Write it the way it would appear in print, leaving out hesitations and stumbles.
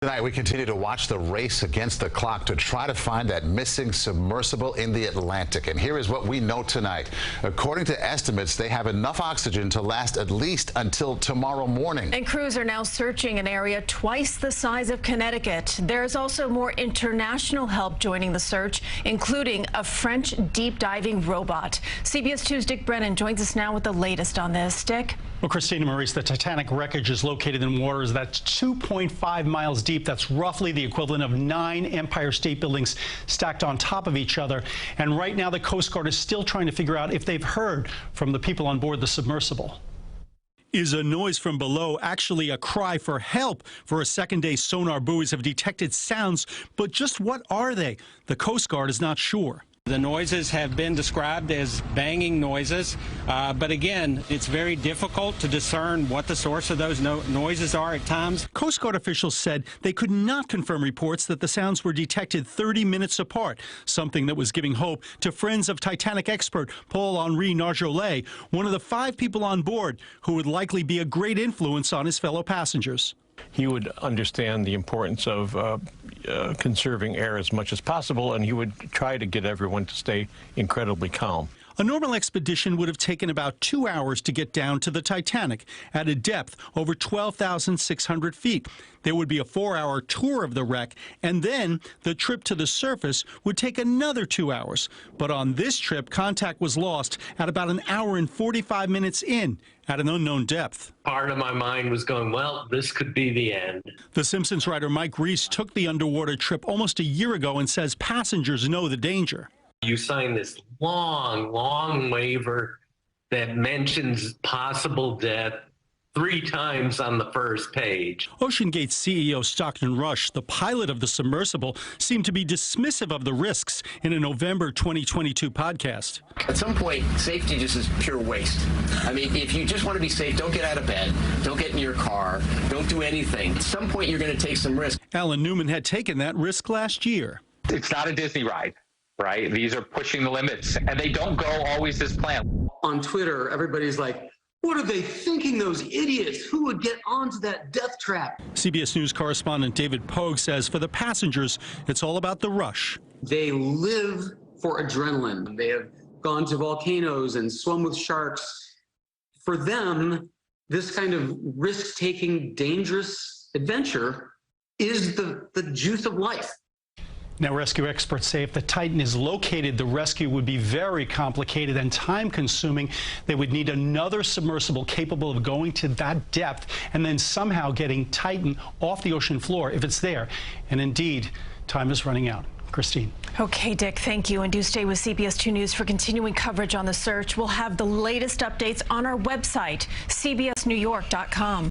Tonight, we continue to watch the race against the clock to try to find that missing submersible in the Atlantic. And here is what we know tonight. According to estimates, they have enough oxygen to last at least until tomorrow morning. And crews are now searching an area twice the size of Connecticut. There's also more international help joining the search, including a French deep diving robot. CBS 2's Dick Brennan joins us now with the latest on this. Dick? Well, Christina Maurice, the Titanic wreckage is located in waters that's 2.5 miles deep. That's roughly the equivalent of 9 Empire State Buildings stacked on top of each other. And right now, the Coast Guard is still trying to figure out if they've heard from the people on board the submersible. Is a noise from below actually a cry for help? For a second day, sonar buoys have detected sounds, but just what are they? The Coast Guard is not sure. The noises have been described as banging noises, but again, it's very difficult to discern what the source of those noises are at times. Coast Guard officials said they could not confirm reports that the sounds were detected 30 minutes apart, something that was giving hope to friends of Titanic expert Paul-Henri Narjolet, one of the 5 people on board who would likely be a great influence on his fellow passengers. He would understand the importance of conserving air as much as possible, and he would try to get everyone to stay incredibly calm. A normal expedition would have taken about 2 hours to get down to the Titanic at a depth over 12,600 feet. There would be a 4-hour tour of the wreck, and then the trip to the surface would take another 2 hours. But on this trip, contact was lost at about an hour and 45 minutes in at an unknown depth. Part of my mind was going, well, this could be the end. The Simpsons writer Mike Reese took the underwater trip almost a year ago and says passengers know the danger. You sign this long waiver that mentions possible death 3 times on the first page. OceanGate's CEO Stockton Rush, the pilot of the submersible, seemed to be dismissive of the risks in a November 2022 podcast. At some point, safety just is pure waste. I mean, if you just want to be safe, don't get out of bed, don't get in your car, don't do anything. At some point, you're going to take some risk. Alan Newman had taken that risk last year. It's not a Disney ride, right? These are pushing the limits, and they don't go always as planned. On Twitter, everybody's like, what are they thinking, those idiots? Who would get onto that death trap? CBS News correspondent David Pogue says for the passengers, it's all about the rush. They live for adrenaline. They have gone to volcanoes and swum with sharks. For them, this kind of risk-taking, dangerous adventure is the juice of life. Now, rescue experts say if the Titan is located, the rescue would be very complicated and time-consuming. They would need another submersible capable of going to that depth and then somehow getting Titan off the ocean floor if it's there. And indeed, time is running out. Christine. Okay, Dick, thank you. And do stay with CBS 2 News for continuing coverage on the search. We'll have the latest updates on our website, cbsnewyork.com.